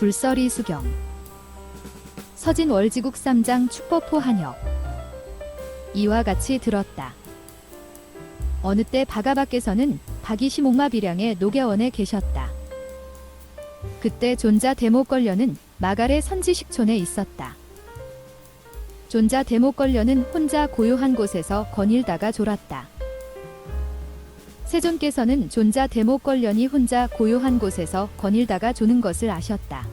불서리 수경. 서진 월지국 3장 축법호 한역. 이와 같이 들었다. 어느 때 바가바께서는 박이시목마비량의 녹야원에 계셨다. 그때 존자 대목걸려는 마갈의 선지식촌에 있었다. 존자 대목걸려는 혼자 고요한 곳에서 거닐다가 졸았다. 세존께서는 존자 대목걸련이 혼자 고요한 곳에서 거닐다가 조는 것을 아셨다.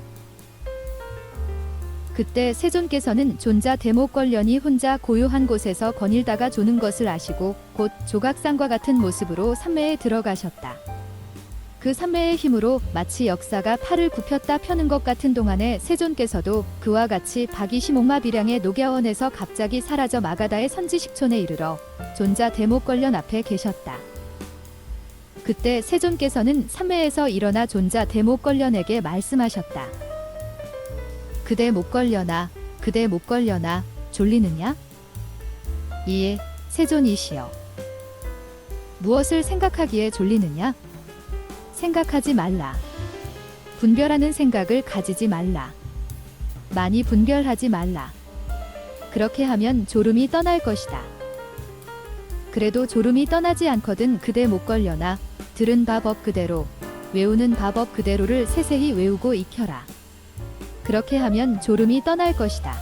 그때 세존께서는 존자 대목걸련이 혼자 고요한 곳에서 거닐다가 조는 것을 아시고 곧 조각상과 같은 모습으로 삼매에 들어가셨다. 그 삼매의 힘으로 마치 역사가 팔을 굽혔다 펴는 것 같은 동안에 세존께서도 그와 같이 박이시목마비량의 녹야원에서 갑자기 사라져 마가다의 선지식촌에 이르러 존자 대목걸련 앞에 계셨다. 그때 세존께서는 삼매에서 일어나 존자 대목걸련에게 말씀하셨다. 그대 목걸려나, 그대 목걸려나, 졸리느냐? 이에 세존이시여. 무엇을 생각하기에 졸리느냐? 생각하지 말라. 분별하는 생각을 가지지 말라. 많이 분별하지 말라. 그렇게 하면 졸음이 떠날 것이다. 그래도 졸음이 떠나지 않거든 그대 목걸려나, 들은 바 법 그대로, 외우는 바 법 그대로를 세세히 외우고 익혀라. 그렇게 하면 졸음이 떠날 것이다.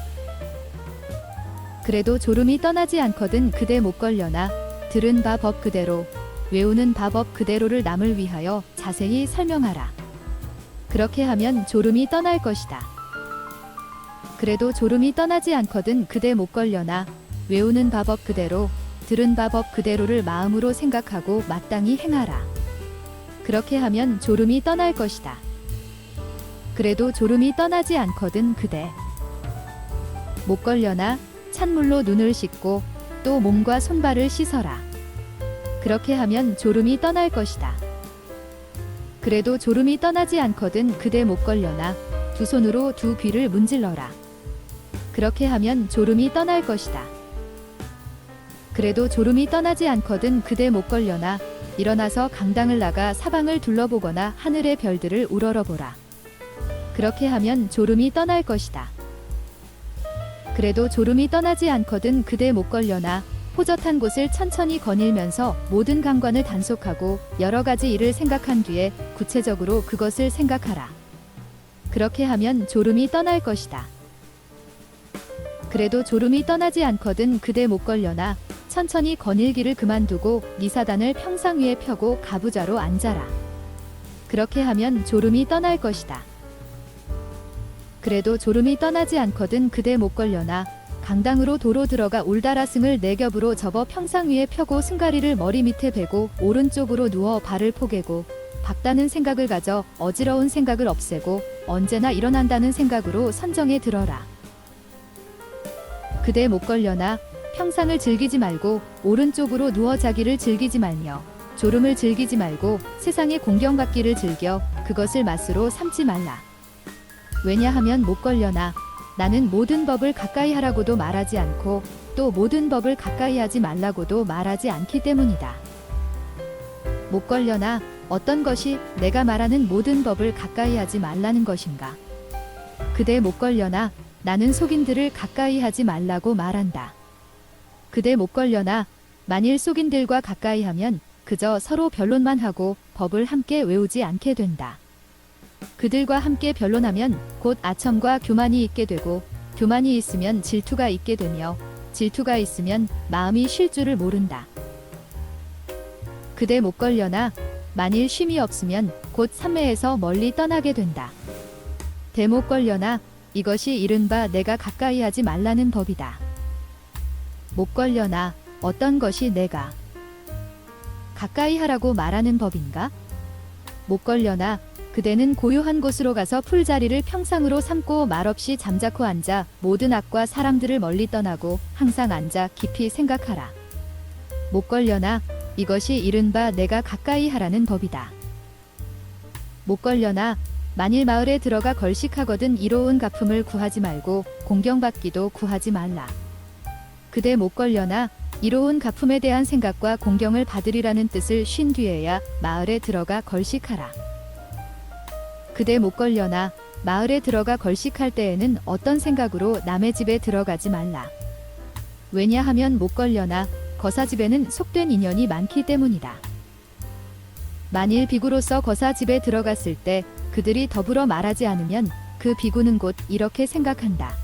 그래도 졸음이 떠나지 않거든 그대 목걸려나, 들은 바 법 그대로, 외우는 바 법 그대로를 남을 위하여 자세히 설명하라. 그렇게 하면 졸음이 떠날 것이다. 그래도 졸음이 떠나지 않거든 그대 목걸려나, 외우는 바 법 그대로, 들은 바 법 그대로를 마음으로 생각하고 마땅히 행하라. 그렇게 하면 졸음이 떠날 것이다. 그래도 졸음이 떠나지 않거든 그대 목걸려나, 찬물로 눈을 씻고 또 몸과 손발을 씻어라. 그렇게 하면 졸음이 떠날 것이다. 그래도 졸음이 떠나지 않거든 그대 목걸려나, 두 손으로 두 귀를 문질러라. 그렇게 하면 졸음이 떠날 것이다. 그래도 졸음이 떠나지 않거든 그대 목걸려나, 일어나서 강당을 나가 사방을 둘러보거나 하늘의 별들을 우러러보라. 그렇게 하면 졸음이 떠날 것이다. 그래도 졸음이 떠나지 않거든 그대 목걸려나, 호젓한 곳을 천천히 거닐면서 모든 감관을 단속하고 여러 가지 일을 생각한 뒤에 구체적으로 그것을 생각하라. 그렇게 하면 졸음이 떠날 것이다. 그래도 졸음이 떠나지 않거든 그대 목걸려나, 천천히 거닐기를 그만두고 니사단을 평상 위에 펴고 가부좌로 앉아라. 그렇게 하면 졸음이 떠날 것이다. 그래도 졸음이 떠나지 않거든 그대 목걸려나, 강당으로 도로 들어가 올다라승을 네 겹으로 접어 평상 위에 펴고 승가리를 머리 밑에 베고 오른쪽으로 누워 발을 포개고 박다는 생각을 가져 어지러운 생각을 없애고 언제나 일어난다는 생각으로 선정에 들어라. 그대 목걸려나, 평상을 즐기지 말고 오른쪽으로 누워 자기를 즐기지 말며 졸음을 즐기지 말고 세상의 공경받기를 즐겨 그것을 맛으로 삼지 말라. 왜냐하면 목걸려나, 나는 모든 법을 가까이 하라고도 말하지 않고 또 모든 법을 가까이 하지 말라고도 말하지 않기 때문이다. 목걸려나, 어떤 것이 내가 말하는 모든 법을 가까이 하지 말라는 것인가? 그대 목걸려나, 나는 속인들을 가까이 하지 말라고 말한다. 그대 목걸려나, 만일 속인들과 가까이 하면 그저 서로 변론만 하고 법을 함께 외우지 않게 된다. 그들과 함께 변론하면 곧 아첨과 교만이 있게 되고 교만이 있으면 질투가 있게 되며 질투가 있으면 마음이 쉴 줄을 모른다. 그대 목걸려나, 만일 쉼이 없으면 곧 삼매에서 멀리 떠나게 된다. 대목걸려나, 이것이 이른바 내가 가까이 하지 말라는 법이다. 목걸려나, 어떤 것이 내가 가까이 하라고 말하는 법인가? 목걸려나, 그대는 고요한 곳으로 가서 풀자리를 평상으로 삼고 말없이 잠자코 앉아 모든 악과 사람들을 멀리 떠나고 항상 앉아 깊이 생각하라. 목걸려나, 이것이 이른바 내가 가까이 하라는 법이다. 목걸려나, 만일 마을에 들어가 걸식하거든 이로운 가품을 구하지 말고 공경받기도 구하지 말라. 그대 목걸려나, 이로운 가품에 대한 생각과 공경을 받으리라는 뜻을 쉰 뒤에야 마을에 들어가 걸식하라. 그대 목걸려나, 마을에 들어가 걸식할 때에는 어떤 생각으로 남의 집에 들어가지 말라. 왜냐하면 못 걸려나 거사집에는 속된 인연이 많기 때문이다. 만일 비구로서 거사집에 들어갔을 때 그들이 더불어 말하지 않으면 그 비구는 곧 이렇게 생각한다.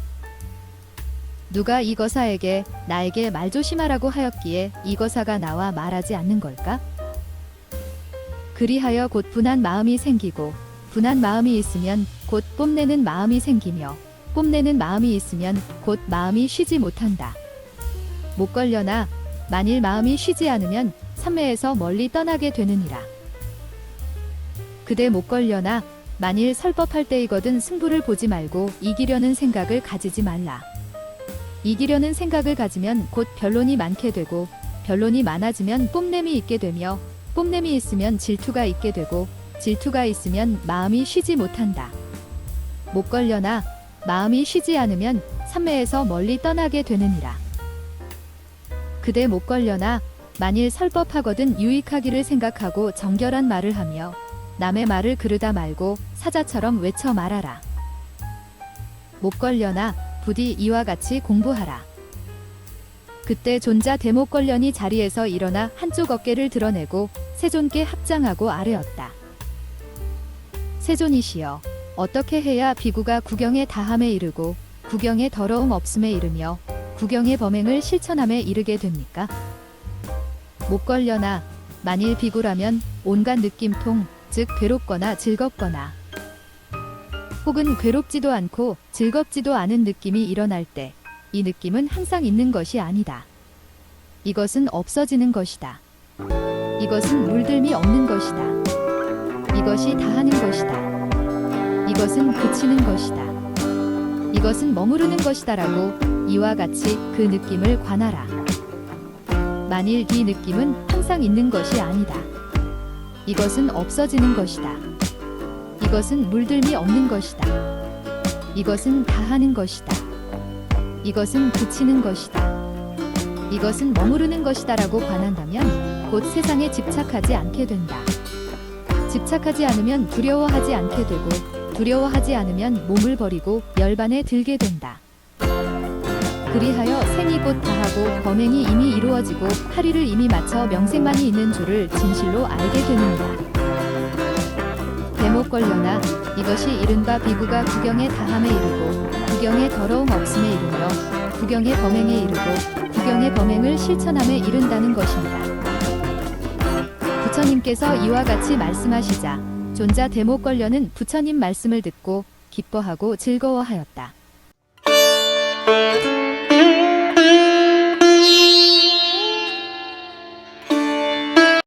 누가 이 거사에게 나에게 말 조심하라고 하였기에 이 거사가 나와 말하지 않는 걸까? 그리하여 곧 분한 마음이 생기고 분한 마음이 있으면 곧 뽐내는 마음이 생기며 뽐내는 마음이 있으면 곧 마음이 쉬지 못한다. 못 걸려나 만일 마음이 쉬지 않으면 삼매에서 멀리 떠나게 되느니라. 그대 못 걸려나 만일 설법할 때이거든 승부를 보지 말고 이기려는 생각을 가지지 말라. 이기려는 생각을 가지면 곧 변론이 많게 되고 변론이 많아지면 뽐냄이 있게 되며 뽐냄이 있으면 질투가 있게 되고 질투가 있으면 마음이 쉬지 못한다. 못 걸려나 마음이 쉬지 않으면 삼매에서 멀리 떠나게 되느니라. 그대 못 걸려나 만일 설법하거든 유익하기를 생각하고 정결한 말을 하며 남의 말을 그르다 말고 사자처럼 외쳐 말하라. 못 걸려나 부디 이와 같이 공부하라. 그때 존자 대목걸련이 자리에서 일어나 한쪽 어깨를 드러내고 세존께 합장하고 아뢰었다. 세존이시여, 어떻게 해야 비구가 구경의 다함에 이르고 구경의 더러움 없음에 이르며 구경의 범행을 실천함에 이르게 됩니까? 못 걸려나 만일 비구라면 온갖 느낌통, 즉 괴롭거나 즐겁거나 혹은 괴롭지도 않고 즐겁지도 않은 느낌이 일어날 때 이 느낌은 항상 있는 것이 아니다. 이것은 없어지는 것이다. 이것은 물들미 없는 것이다. 이것이 다하는 것이다. 이것은 그치는 것이다. 이것은 머무르는 것이다라고 이와 같이 그 느낌을 관하라. 만일 이 느낌은 항상 있는 것이 아니다. 이것은 없어지는 것이다. 이것은 물들미 없는 것이다. 이것은 다하는 것이다. 이것은 그치는 것이다. 이것은 머무르는 것이다라고 관한다면 곧 세상에 집착하지 않게 된다. 집착하지 않으면 두려워하지 않게 되고 두려워하지 않으면 몸을 버리고 열반에 들게 된다. 그리하여 생이 곧 다하고 범행이 이미 이루어지고 하리를 이미 마쳐 명색만이 있는 줄을 진실로 알게 되느니라. 대목 걸려나 이것이 이른바 비구가 구경의 다함에 이르고 구경의 더러움 없음에 이르며 구경의 범행에 이르고 구경의 범행을 실천함에 이른다는 것입니다. 부처님께서 이와 같이 말씀하시자 존자 대목 걸려는 부처님 말씀을 듣고 기뻐하고 즐거워하였다.